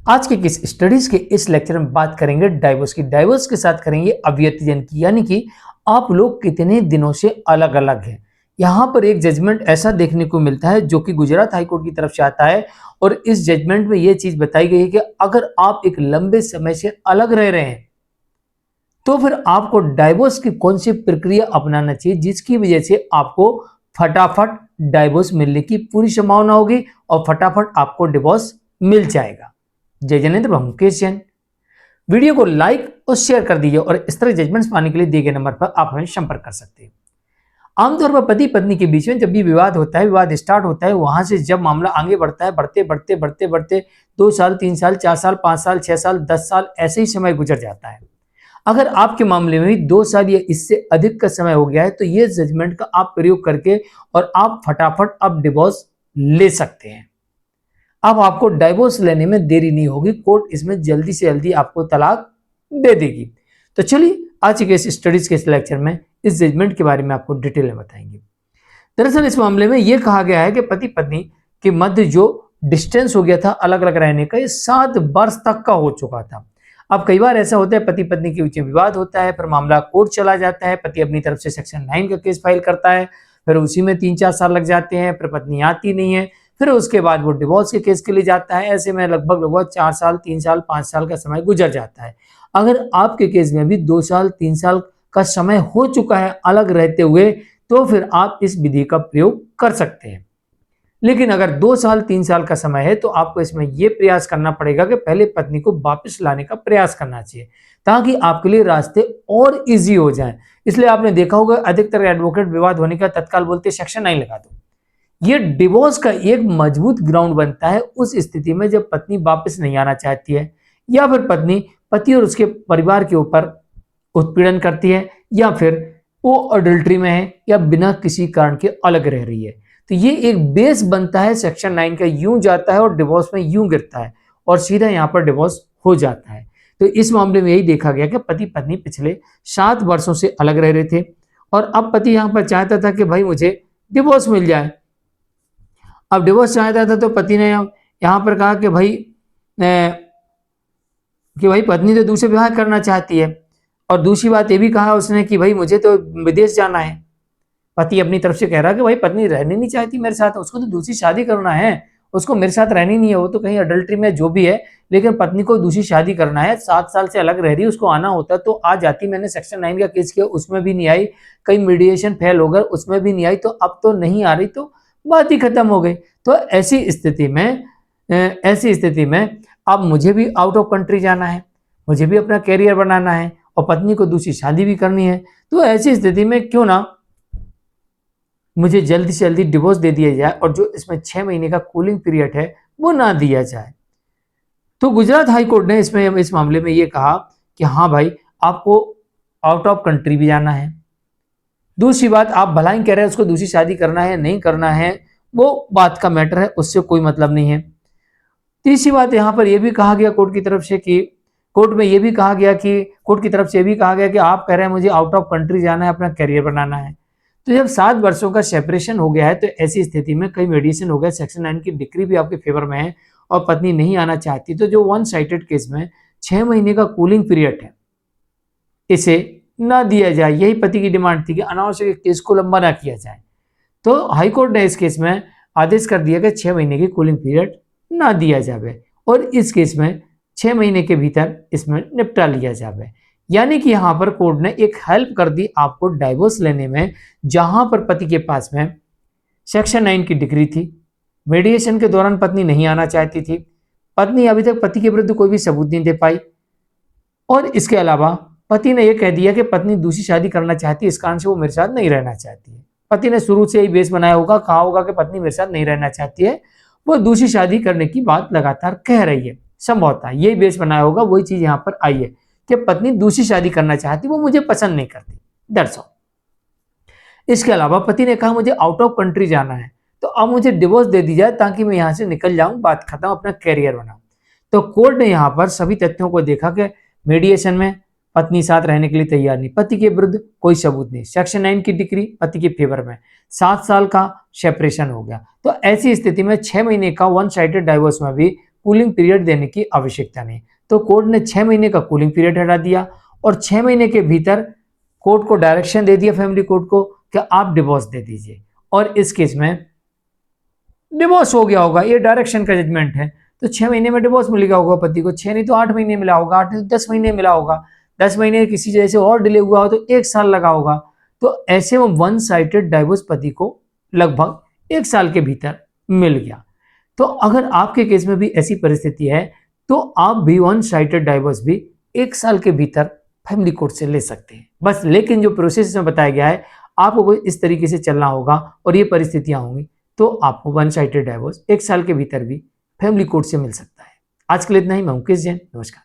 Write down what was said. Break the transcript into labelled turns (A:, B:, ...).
A: आज के किस स्टडीज के इस लेक्चर में बात करेंगे डाइवोर्स की। डाइवोर्स के साथ करेंगे अव्यतिजन की, यानी कि आप लोग कितने दिनों से अलग अलग हैं। यहाँ पर एक जजमेंट ऐसा देखने को मिलता है जो कि गुजरात हाईकोर्ट की तरफ से आता है और इस जजमेंट में यह चीज बताई गई है कि अगर आप एक लंबे समय से अलग रह रहे हैं तो फिर आपको डाइवोर्स की कौन सी प्रक्रिया अपनाना चाहिए जिसकी वजह से आपको फटाफट डाइवोर्स मिलने की पूरी संभावना होगी और फटाफट आपको डिवोर्स मिल जाएगा। जय जनेन्द्र मुकेश जैन। वीडियो को लाइक और शेयर कर दीजिए और इस तरह जजमेंट्स पाने के लिए दिए गए नंबर पर आप हमें संपर्क कर सकते हैं। आमतौर पर पति पत्नी के बीच में जब भी विवाद होता है, विवाद स्टार्ट होता है, वहां से जब मामला आगे बढ़ता है, बढ़ते बढ़ते बढ़ते बढ़ते 2 साल 3 साल 4 साल 5 साल 6 साल 10 साल ऐसे ही समय गुजर जाता है। अगर आपके मामले में भी 2 साल या इससे अधिक का समय हो गया है तो ये जजमेंट का आप प्रयोग करके और आप फटाफट अब डिवोर्स ले सकते हैं। अब आपको डाइवोर्स लेने में देरी नहीं होगी, कोर्ट इसमें जल्दी से जल्दी आपको तलाक दे देगी। तो चलिए आज के इस स्टडीज के इस लेक्चर में इस जजमेंट के बारे में आपको डिटेल में बताएंगे। दरअसल इस मामले में यह कहा गया है कि पति पत्नी के मध्य जो डिस्टेंस हो गया था अलग अलग रहने का, ये 7 वर्ष तक का हो चुका था। अब कई बार ऐसा होता है पति पत्नी के बीच में विवाद होता है, फिर मामला कोर्ट चला जाता है, पति अपनी तरफ से सेक्शन 9 का केस फाइल करता है, फिर उसी में 3-4 साल लग जाते हैं, फिर पत्नी आती नहीं है, फिर उसके बाद वो डिवोर्स के केस के लिए जाता है। ऐसे में लगभग 4 साल 3 साल 5 साल का समय गुजर जाता है। अगर आपके केस में भी 2 साल 3 साल का समय हो चुका है अलग रहते हुए तो फिर आप इस विधि का प्रयोग कर सकते हैं। लेकिन अगर 2 साल 3 साल का समय है तो आपको इसमें यह प्रयास करना पड़ेगा कि पहले पत्नी को वापस लाने का प्रयास करना चाहिए ताकि आपके लिए रास्ते और इजी हो जाएं। इसलिए आपने देखा होगा अधिकतर एडवोकेट विवाद होने का तत्काल बोलते सेक्शन 9 लगा दो। ये डिवोर्स का एक मजबूत ग्राउंड बनता है उस स्थिति में जब पत्नी वापस नहीं आना चाहती है या फिर पत्नी पति और उसके परिवार के ऊपर उत्पीड़न करती है या फिर वो अडल्ट्री में है या बिना किसी कारण के अलग रह रही है। तो ये एक बेस बनता है सेक्शन 9 का, यूं जाता है और डिवोर्स में यूं गिरता है और सीधा यहाँ पर डिवोर्स हो जाता है। तो इस मामले में यही देखा गया कि पति पत्नी पिछले 7 वर्षों से अलग रह रहे थे और अब पति यहाँ पर चाहता था कि भाई मुझे डिवोर्स मिल जाए। अब डिवोर्स चाहता था तो पति ने यहाँ पर कहा कि भाई पत्नी तो दूसरे विवाह करना चाहती है और दूसरी बात ये भी कहा उसने कि भाई मुझे तो विदेश जाना है। पति अपनी तरफ से कह रहा है कि भाई पत्नी रहनी नहीं चाहती मेरे साथ, उसको तो दूसरी शादी करना है, उसको मेरे साथ रहनी नहीं है, वो तो कहीं अडल्ट्री में जो भी है, लेकिन पत्नी को दूसरी शादी करना है। 7 साल से अलग रह रही है, उसको आना होता तो आ जाती। मैंने सेक्शन 9 का केस किया उसमें भी नहीं आई, कई मीडिएशन फेल हो गए उसमें भी नहीं आई, तो अब तो नहीं आ रही तो बात ही खत्म हो गई। तो ऐसी स्थिति में अब मुझे भी आउट ऑफ कंट्री जाना है, मुझे भी अपना कैरियर बनाना है और पत्नी को दूसरी शादी भी करनी है। तो ऐसी स्थिति में क्यों ना मुझे जल्दी से जल्दी डिवोर्स दे दिया जाए और जो इसमें 6 महीने का कूलिंग पीरियड है वो ना दिया जाए। तो गुजरात हाई कोर्ट ने इस मामले में ये कहा कि हाँ भाई आपको आउट ऑफ कंट्री भी जाना है। दूसरी बात आप भलाई कह रहे हैं उसको दूसरी शादी करना है नहीं करना है वो बात का मैटर है, उससे कोई मतलब नहीं है। तीसरी बात यहाँ पर यह भी कहा गया कोर्ट की तरफ से कि कोर्ट की तरफ से भी कहा गया कि आप कह रहे हैं मुझे आउट ऑफ कंट्री जाना है, अपना करियर बनाना है। तो जब 7 वर्षों का सेपरेशन हो गया है तो ऐसी स्थिति में कई मेडिएशन हो गया, सेक्शन 9 की डिक्री भी आपके फेवर में है और पत्नी नहीं आना चाहती, तो जो 1 साइडेड केस में 6 महीने का कूलिंग पीरियड है इसे ना दिया जाए। यही पति की डिमांड थी कि अनावश्यक केस को लंबा ना किया जाए। तो हाईकोर्ट ने इस केस में आदेश कर दिया कि 6 महीने की कूलिंग पीरियड ना दिया जाए और इस केस में 6 महीने के भीतर इसमें निपटा लिया जाए। यानी कि यहाँ पर कोर्ट ने एक हेल्प कर दी आपको डाइवोर्स लेने में, जहां पर पति के पास में सेक्शन 9 की डिग्री थी, मीडिएशन के दौरान पत्नी नहीं आना चाहती थी, पत्नी अभी तक पति के विरुद्ध कोई भी सबूत नहीं दे पाई और इसके अलावा पति ने यह कह दिया कि पत्नी दूसरी शादी करना चाहती है, इस कारण से वो मेरे साथ नहीं रहना चाहती है। पति ने शुरू से ही बेस बनाया होगा, कहा होगा कि पत्नी मेरे साथ नहीं रहना चाहती है, वो दूसरी शादी करने की बात लगातार कह रही है। संभवतः यही बेस बनाया होगा, वही चीज यहाँ पर आई है कि पत्नी दूसरी शादी करना चाहती, वो मुझे पसंद नहीं करती, दैट्स ऑल। इसके अलावा पति ने कहा मुझे आउट ऑफ कंट्री जाना है, तो अब मुझे डिवोर्स दे दी जाए ताकि मैं यहाँ से निकल जाऊं, बात खत्म, अपना कैरियर बनाऊं। तो कोर्ट ने यहाँ पर सभी तथ्यों को देखा कि मीडिएशन में पत्नी साथ रहने के लिए तैयार नहीं, पति के विरुद्ध कोई सबूत नहीं, सेक्शन 9 की डिग्री पति के फेवर में, 7 साल का सेपरेशन हो गया। तो ऐसी स्थिति में 6 महीने का 1 साइडेड डाइवोर्स में भी कूलिंग पीरियड देने की आवश्यकता नहीं। तो कोर्ट ने 6 महीने का कूलिंग पीरियड हटा दिया और 6 महीने के भीतर कोर्ट को डायरेक्शन दे दिया फैमिली कोर्ट को कि आप डिवोर्स दे दीजिए, और इस केस में डिवोर्स हो गया होगा। ये डायरेक्शन का जजमेंट है, तो 6 महीने में डिवोर्स मिल गया होगा पति को, 6 नहीं तो 8 महीने मिला होगा, 8 नहीं तो 10 महीने मिला होगा, 10 महीने किसी वजह से और डिले हुआ हो तो 1 साल लगा होगा। तो ऐसे में वन साइडेड डाइवोर्स पति को लगभग 1 साल के भीतर मिल गया। तो अगर आपके केस में भी ऐसी परिस्थिति है तो आप भी वन साइडेड डाइवोर्स भी 1 साल के भीतर फैमिली कोर्ट से ले सकते हैं। बस लेकिन जो प्रोसेस इसमें बताया गया है आपको इस तरीके से चलना होगा और ये परिस्थितियां होंगी, तो आपको वन साइडेड डाइवोर्स 1 साल के भीतर भी फैमिली कोर्ट से मिल सकता है। आज के लिए इतना ही। मैं मुकेश जैन, नमस्कार।